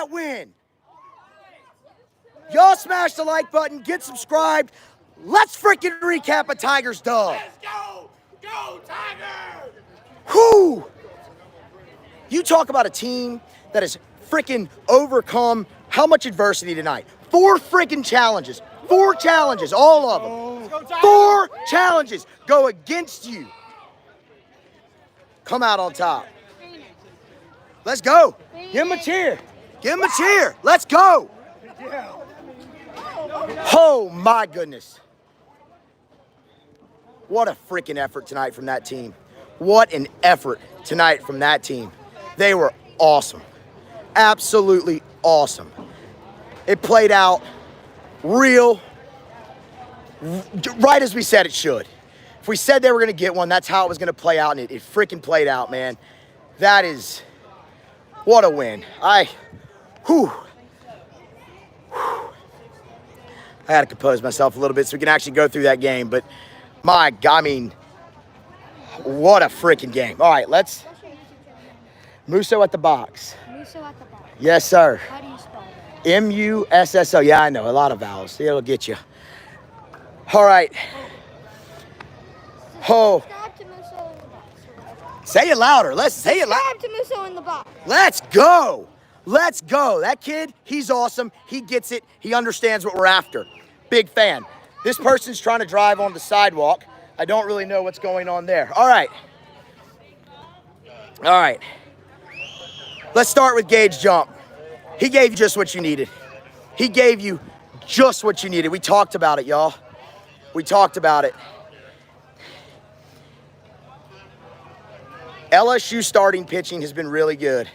that win. Y'all smash the like button, get subscribed. Let's freaking recap a Tigers dub. Let's go! Go Tigers! Whew! You talk about a team that has freaking overcome how much adversity tonight? 4 freaking challenges. 4 challenges, all of them. 4 challenges go against you. Come out on top. Let's go. Give him a cheer. Give him a cheer. Let's go. Oh, my goodness. What a freaking effort tonight from that team. What an effort tonight from that team. They were awesome. Absolutely awesome. It played out right as we said it should. If we said they were going to get one, that's how it was going to play out, and it freaking played out, man. That is, what a win. I had to compose myself a little bit so we can actually go through that game, but my God, I mean, what a freaking game. All right, let's, Musso at the box. Musso at the box. Yes, sir. How do you spell that? M-U-S-S-O. Yeah, I know, a lot of vowels. It'll get you. All right. Oh. Subscribe to Musso in the box. Say it louder. Let's say it louder. Subscribe to Musso in the box. Let's go. Let's go. That kid, he's awesome. He gets it. He understands what we're after. Big fan. This person's trying to drive on the sidewalk. I don't really know what's going on there. All right. All right. Let's start with Gage Jump. He gave you just what you needed. He gave you just what you needed. We talked about it, y'all. We talked about it. LSU starting pitching has been really good.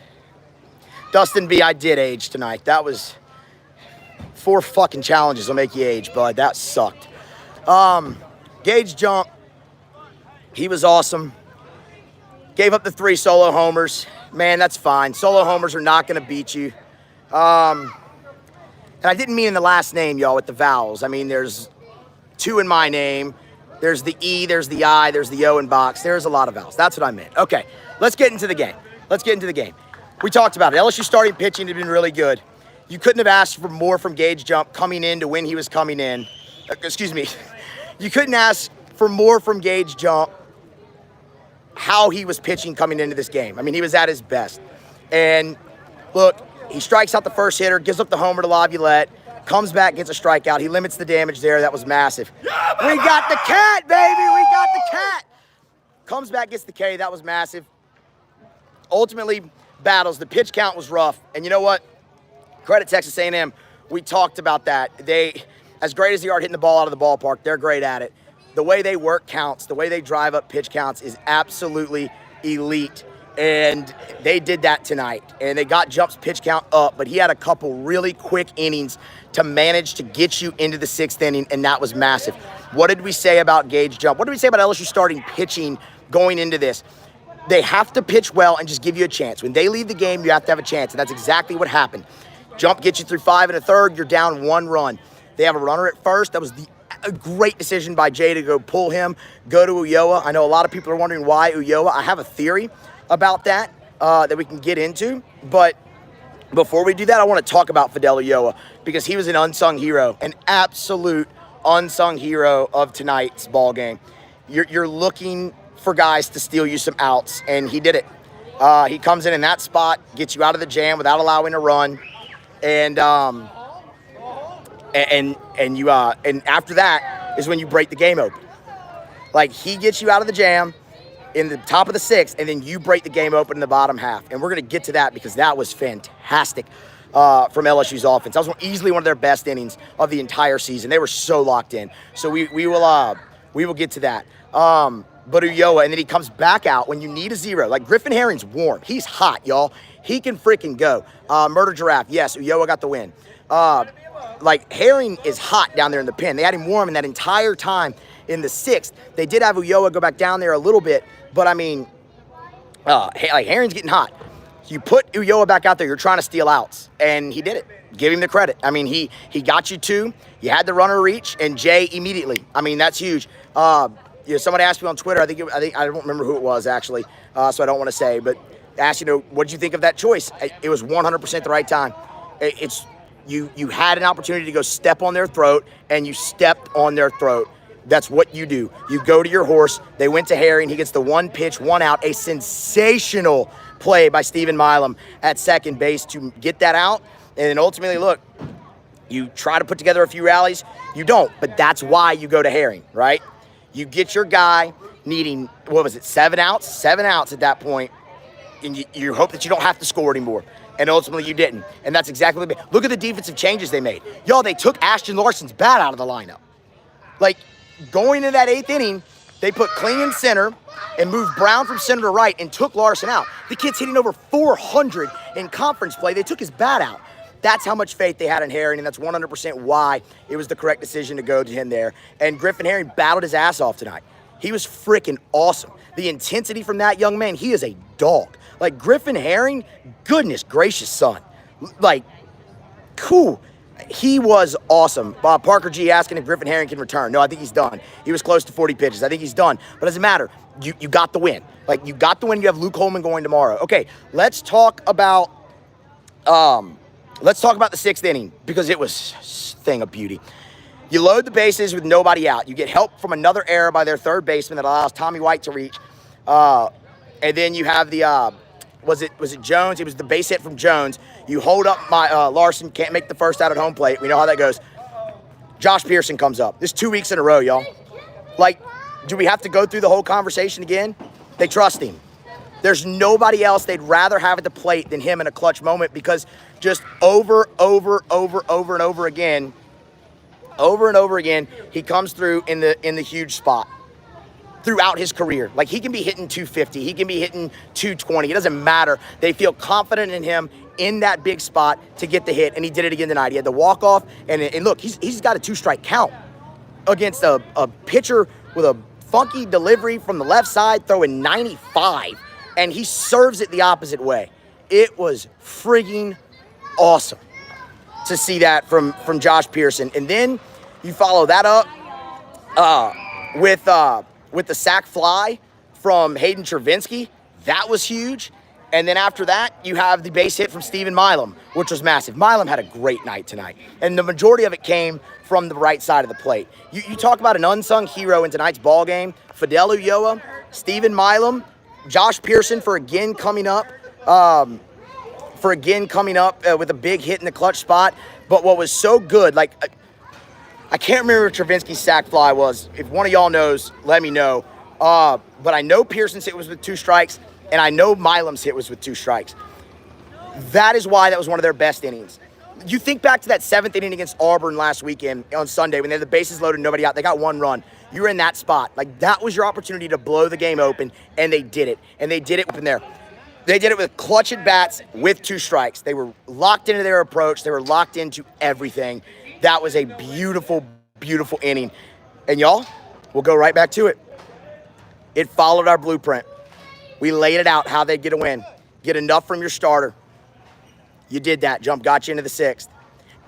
Dustin B, I did age tonight. That was 4 fucking challenges will make you age, bud. That sucked. Gage Jump, he was awesome. Gave up the 3 solo homers. Man, that's fine. Solo homers are not going to beat you. And I didn't mean in the last name, y'all, with the vowels. I mean, there's 2 in my name. There's the E, there's the I, there's the O in box. There's a lot of vowels. That's what I meant. Okay, let's get into the game. Let's get into the game. We talked about it. LSU starting pitching had been really good. You couldn't have asked for more from Gage Jump coming in to when he was coming in. Excuse me. You couldn't ask for more from Gage Jump how he was pitching coming into this game. I mean, he was at his best. And look, he strikes out the first hitter, gives up the homer to Laviolette, comes back, gets a strikeout. He limits the damage there. That was massive. We got the cat, baby. We got the cat. Comes back, gets the K. That was massive. Ultimately, battles. The pitch count was rough. And you know what? Credit Texas A&M. We talked about that. They, as great as they are hitting the ball out of the ballpark, they're great at it. The way they work counts, the way they drive up pitch counts is absolutely elite. And they did that tonight. And they got Jump's pitch count up, but he had a couple really quick innings to manage to get you into the 6th inning, and that was massive. What did we say about Gage Jump? What did we say about LSU starting pitching going into this? They have to pitch well and just give you a chance. When they leave the game, you have to have a chance, and that's exactly what happened. Jump gets you through 5 1/3, you're down 1 run. They have a runner at first. That was a great decision by Jay to go pull him, go to Ulloa. I know a lot of people are wondering why Ulloa. I have a theory about that that we can get into, but before we do that, I want to talk about Fidel Ulloa because he was an unsung hero, an absolute unsung hero of tonight's ball game. You're looking for guys to steal you some outs, and he did it. He comes in that spot, gets you out of the jam without allowing a run, and after that is when you break the game open. Like, he gets you out of the jam in the top of the 6th, and then you break the game open in the bottom half. And we're going to get to that because that was fantastic from LSU's offense. That was easily one of their best innings of the entire season. They were so locked in. So we will get to that. But Ulloa, and then he comes back out when you need a 0. Like, Griffin Herring's warm. He's hot, y'all. He can freaking go. Murder Giraffe, yes, Ulloa got the win. Like, Herring is hot down there in the pen. They had him warm in that entire time in the 6th. They did have Ulloa go back down there a little bit, but I mean, like, Herring's getting hot. You put Ulloa back out there, you're trying to steal outs, and he did it. Give him the credit. I mean, he got you 2. You had the runner reach, and Jay immediately. I mean, that's huge. Somebody asked me on Twitter. I think I don't remember who it was actually, so I don't want to say, but asked, what did you think of that choice? It was 100% the right time. It's you had an opportunity to go step on their throat, and you stepped on their throat. That's what you do. You go to your horse. They went to Herring. He gets the 1 pitch, 1 out. A sensational play by Stephen Milam at second base to get that out. And then ultimately, look, you try to put together a few rallies. You don't, but that's why you go to Herring, right? You get your guy needing, 7 outs? 7 outs at that point, and you hope that you don't have to score anymore. And ultimately, you didn't. And that's exactly what they made. Look at the defensive changes they made. Y'all, they took Ashton Larson's bat out of the lineup. Like, going into that 8th inning, they put Kling in center and moved Brown from center to right and took Larson out. The kid's hitting over 400 in conference play. They took his bat out. That's how much faith they had in Herring, and that's 100% why it was the correct decision to go to him there. And Griffin Herring battled his ass off tonight. He was freaking awesome. The intensity from that young man, he is a dog. Like, Griffin Herring, goodness gracious, son. Like, cool. He was awesome. Parker G asking if Griffin Herring can return. No, I think he's done. He was close to 40 pitches. I think he's done. But it doesn't matter. You got the win. Like, you got the win. You have Luke Holman going tomorrow. Okay, let's talk about the 6th inning, because it was a thing of beauty. You load the bases with nobody out. You get help from another error by their third baseman that allows Tommy White to reach. And then you have the was it Jones? It was the base hit from Jones. You hold up Larson, can't make the first out at home plate. We know how that goes. Josh Pearson comes up. This is 2 weeks in a row, y'all. Like, do we have to go through the whole conversation again? They trust him. There's nobody else they'd rather have at the plate than him in a clutch moment, because just over and over again, he comes through in the huge spot throughout his career. Like, he can be hitting 250, he can be hitting 220. It doesn't matter. They feel confident in him in that big spot to get the hit, and he did it again tonight. He had the walk-off, and look, he's got a 2-strike count against a pitcher with a funky delivery from the left side, throwing 95, and he serves it the opposite way. It was frigging awesome to see that from Josh Pearson. And then you follow that up with the sac fly from Hayden Chervinsky. That was huge. And then after that, you have the base hit from Stephen Milam, which was massive. Milam had a great night tonight, and the majority of it came from the right side of the plate. You talk about an unsung hero in tonight's ball game. Fidel Ulloa, Stephen Milam, Josh Pearson for again coming up with a big hit in the clutch spot. But what was so good, like, I can't remember what Chervinsky's sac fly was. If one of y'all knows, let me know. But I know Pearson's hit was with 2 strikes, and I know Milam's hit was with 2 strikes. That is why that was one of their best innings. You think back to that 7th inning against Auburn last weekend on Sunday when they had the bases loaded, nobody out. They got 1 run. You were in that spot. Like, that was your opportunity to blow the game open, and they did it. And they did it from there. They did it with clutch at bats with 2 strikes. They were locked into their approach. They were locked into everything. That was a beautiful, beautiful inning. And y'all, we'll go right back to it. It followed our blueprint. We laid it out how they'd get a win. Get enough from your starter. You did that. Jump got you into the 6th.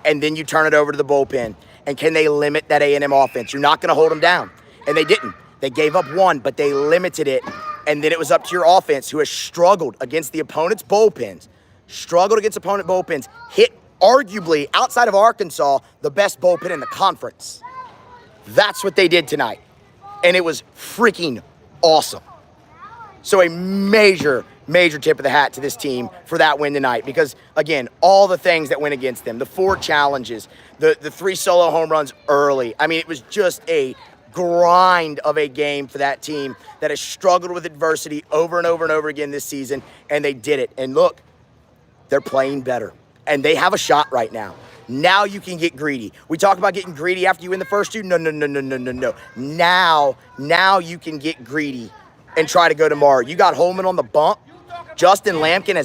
And then you turn it over to the bullpen. And can they limit that A&M offense? You're not going to hold them down. And they didn't. They gave up 1, but they limited it. And then it was up to your offense, who has struggled against the opponent's bullpens. Hit, arguably, outside of Arkansas, the best bullpen in the conference. That's what they did tonight. And it was freaking awesome. So a major, major tip of the hat to this team for that win tonight, because, again, all the things that went against them, the 4 challenges, the 3 solo home runs early. I mean, it was just a grind of a game for that team that has struggled with adversity over and over and over again this season, and they did it. And look, they're playing better, and they have a shot right now. Now you can get greedy. We talk about getting greedy after you win the first 2. No. Now you can get greedy and try to go tomorrow. You got Holman on the bump. Justin Lampkin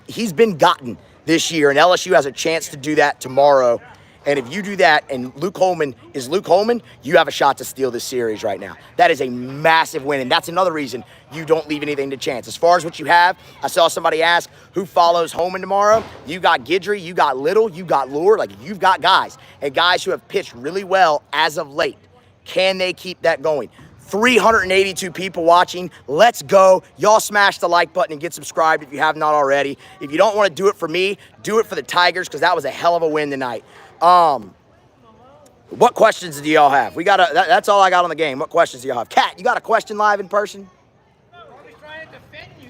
he's been gotten this year, and LSU has a chance to do that tomorrow. And if you do that and Luke Holman is Luke Holman, you have a shot to steal this series right now. That is a massive win, and that's another reason you don't leave anything to chance. As far as what you have, I saw somebody ask who follows Holman tomorrow. You got Guidry, you got Little, you got Lure. Like, you've got guys, and guys who have pitched really well as of late. Can they keep that going? 382 people watching. Let's go. Y'all smash the like button and get subscribed if you have not already. If you don't want to do it for me, do it for the Tigers because that was a hell of a win tonight. What questions do y'all have? That's all I got on the game. What questions do y'all have? Kat, you got a question live in person?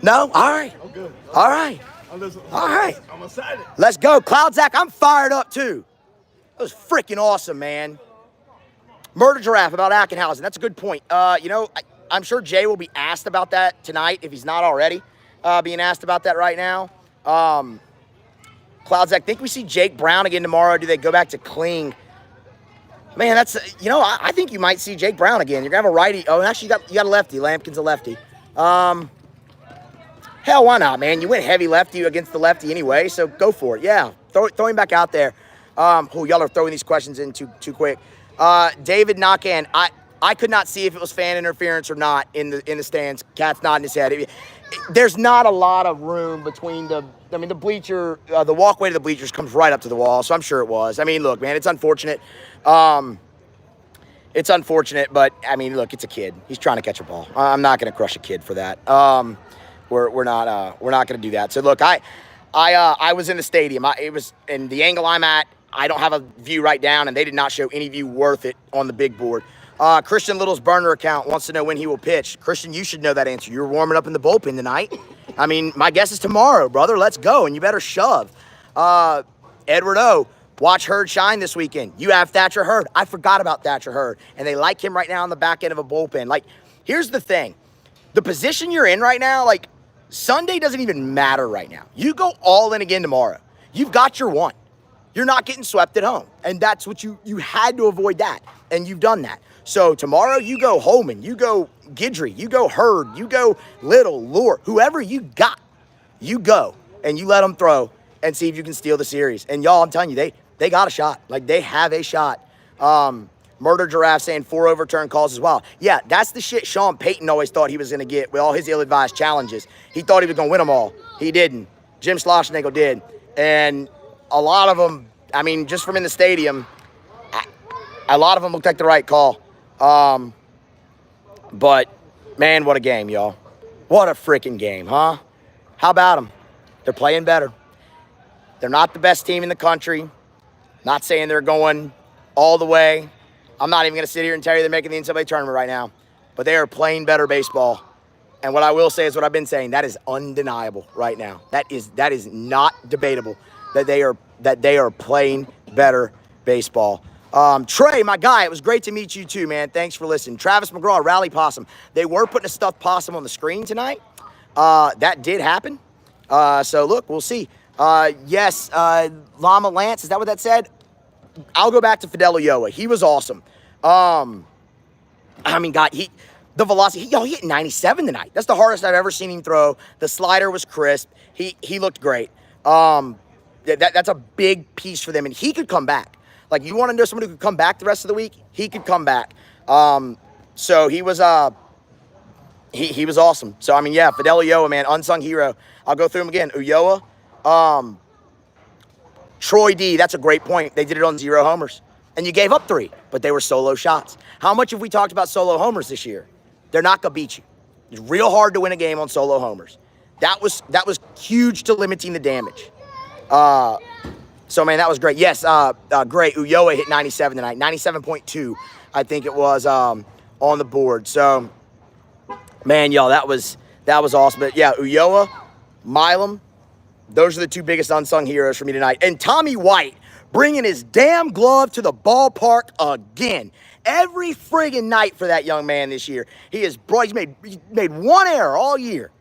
No? All right. I'm good. All right. All right. I'm excited. Let's go. Cloud Zach, I'm fired up too. That was freaking awesome, man. Murder Giraffe about Ackenhausen. That's a good point. I'm sure Jay will be asked about that tonight if he's not already being asked about that right now. Cloud Zach, think we see Jake Brown again tomorrow? Do they go back to Kling? Man, that's, I think you might see Jake Brown again. You're going to have a righty. Oh, actually, you got a lefty. Lampkin's a lefty. Hell, why not, man? You went heavy lefty against the lefty anyway, so go for it. Yeah, throw him back out there. Y'all are throwing these questions in too quick. David Knockan, I could not see if it was fan interference or not in the stands. Cat's nodding his head. There's not a lot of room between the bleacher, the walkway to the bleachers comes right up to the wall, so I'm sure it was. I mean, look, man, it's unfortunate. It's unfortunate, but I mean, look, it's a kid. He's trying to catch a ball. I'm not going to crush a kid for that. We're not going to do that. So look, I was in the stadium. It was in the angle I'm at. I don't have a view right down, and they did not show any view worth it on the big board. Christian Little's burner account wants to know when he will pitch. Christian, you should know that answer. You were warming up in the bullpen tonight. I mean, my guess is tomorrow, brother. Let's go, and you better shove. Edward O., watch Hurd shine this weekend. You have Thatcher Hurd. I forgot about Thatcher Hurd, and they like him right now on the back end of a bullpen. Like, here's the thing. The position you're in right now, like, Sunday doesn't even matter right now. You go all in again tomorrow. You've got your one. You're not getting swept at home. And that's what you had to avoid that. And you've done that. So tomorrow you go Holman, you go Guidry, you go Hurd, you go Little, Lure, whoever you got, you go and you let them throw and see if you can steal the series. And y'all, I'm telling you, they got a shot. Like, they have a shot. Murder Giraffe saying 4 overturned calls as well. Yeah, that's the shit Sean Payton always thought he was going to get with all his ill-advised challenges. He thought he was going to win them all. He didn't. Jim Schlossnagle did. And a lot of them, I mean, just from in the stadium, a lot of them looked like the right call. But, man, what a game, y'all. What a freaking game, huh? How about them? They're playing better. They're not the best team in the country. Not saying they're going all the way. I'm not even going to sit here and tell you they're making the NCAA tournament right now. But they are playing better baseball. And what I will say is what I've been saying. That is undeniable right now. That is not debatable that they are playing better baseball. Trey, my guy, it was great to meet you too, man. Thanks for listening. Travis McGraw, Rally Possum. They were putting a stuffed possum on the screen tonight. That did happen. So, look, we'll see. Yes, Llama Lance, is that what that said? I'll go back to Fidel Ulloa. He was awesome. I mean, God, the velocity, he hit 97 tonight. That's the hardest I've ever seen him throw. The slider was crisp. He looked great. That's a big piece for them, and he could come back. Like, you want to know somebody who could come back the rest of the week? He could come back. So he was he was awesome. So, I mean, yeah, Fidel Ulloa, man, unsung hero. I'll go through him again. Ulloa, Troy D, that's a great point. They did it on 0 homers. And you gave up 3, but they were solo shots. How much have we talked about solo homers this year? They're not going to beat you. It's real hard to win a game on solo homers. That was huge to limiting the damage. So, man, that was great. Yes, great. Ulloa hit 97 tonight. 97.2, I think it was, on the board. So, man, y'all, that was awesome. But, yeah, Ulloa, Milam, those are the 2 biggest unsung heroes for me tonight. And Tommy White bringing his damn glove to the ballpark again. Every friggin' night for that young man this year. He's made 1 error all year.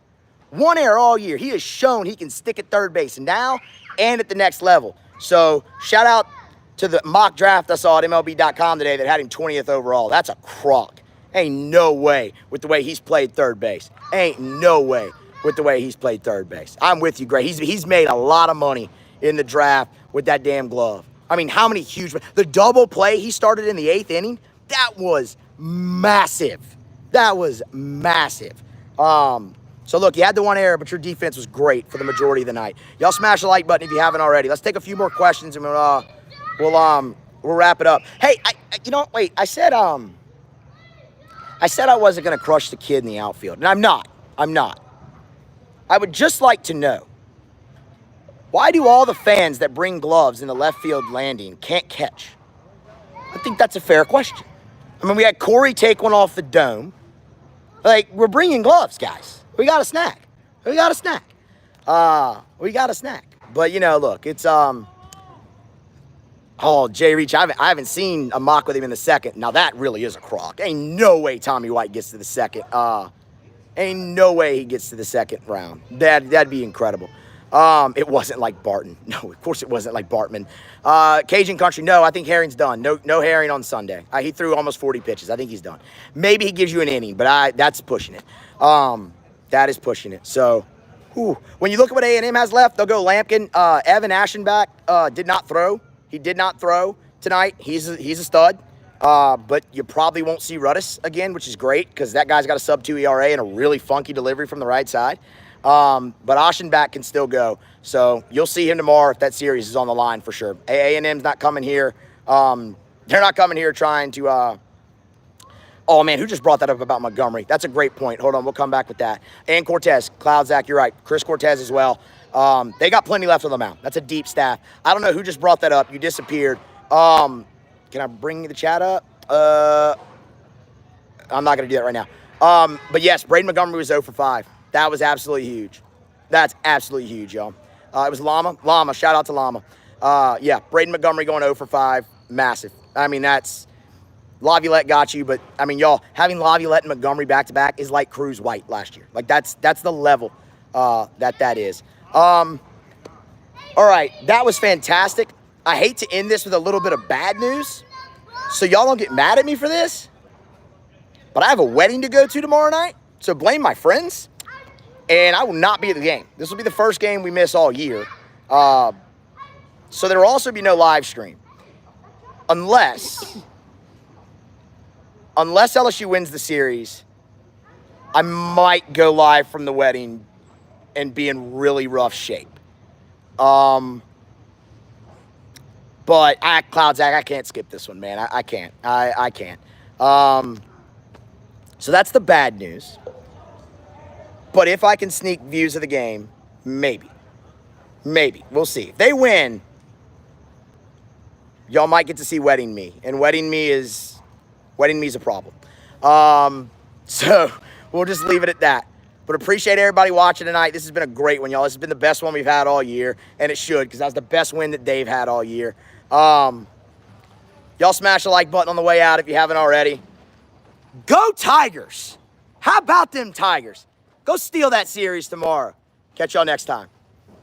1 error all year. He has shown he can stick at third base now and at the next level. So, shout out to the mock draft I saw at MLB.com today that had him 20th overall. That's a crock. Ain't no way with the way he's played third base. Ain't no way with the way he's played third base. I'm with you, Gray. He's made a lot of money in the draft with that damn glove. I mean, how many huge... The double play he started in the 8th inning, that was massive. That was massive. So, look, you had the 1 error, but your defense was great for the majority of the night. Y'all smash the like button if you haven't already. Let's take a few more questions, and we'll wrap it up. Hey, wait. I said I said I wasn't going to crush the kid in the outfield, and I'm not. I'm not. I would just like to know, why do all the fans that bring gloves in the left field landing can't catch? I think that's a fair question. I mean, we had Corey take one off the dome. Like, we're bringing gloves, guys. We got a snack. We got a snack. We got a snack. But, you know, look, it's, oh, Jay Reach, I haven't seen a mock with him in the second. Now, that really is a crock. Ain't no way Tommy White gets to the second. Ain't no way he gets to the second round. That'd be incredible. It wasn't like Barton. No, of course it wasn't like Bartman. Cajun Country, no, I think Herring's done. No Herring on Sunday. He threw almost 40 pitches. I think he's done. Maybe he gives you an inning, but that's pushing it. That is pushing it. So, when you look at what A&M has left, they'll go Lampkin. Evan Aschenbach did not throw. He did not throw tonight. He's a stud. But you probably won't see Rudis again, which is great because that guy's got a sub-2 ERA and a really funky delivery from the right side. But Aschenbach can still go. So you'll see him tomorrow if that series is on the line for sure. A&M's not coming here. They're not coming here trying to... Oh, man, who just brought that up about Montgomery? That's a great point. Hold on, we'll come back with that. And Cortez. Cloud Zach, you're right. Chris Cortez as well. They got plenty left on the mound. That's a deep staff. I don't know who just brought that up. You disappeared. Can I bring the chat up? I'm not going to do that right now. But, yes, Braden Montgomery was 0 for 5. That was absolutely huge. That's absolutely huge, y'all. It was Llama. Llama. Shout out to Llama. Yeah, Braden Montgomery going 0 for 5. Massive. I mean, that's... Laviolette got you, but, I mean, y'all, having Laviolette and Montgomery back-to-back is like Cruz White last year. Like, that's the level that is. All right, that was fantastic. I hate to end this with a little bit of bad news, so y'all don't get mad at me for this, but I have a wedding to go to tomorrow night, so blame my friends, and I will not be at the game. This will be the first game we miss all year, so there will also be no live stream, unless LSU wins the series. I might go live from the wedding and be in really rough shape. But Cloud Zach, I can't skip this one, man. I can't. I can't. So that's the bad news. But if I can sneak views of the game, maybe. Maybe. We'll see. If they win, y'all might get to see Wedding Me. And Wedding Me is a problem. So we'll just leave it at that. But appreciate everybody watching tonight. This has been a great one, y'all. This has been the best one we've had all year. And it should, because that was the best win that Dave had all year. Y'all smash the like button on the way out if you haven't already. Go Tigers! How about them Tigers? Go steal that series tomorrow. Catch y'all next time.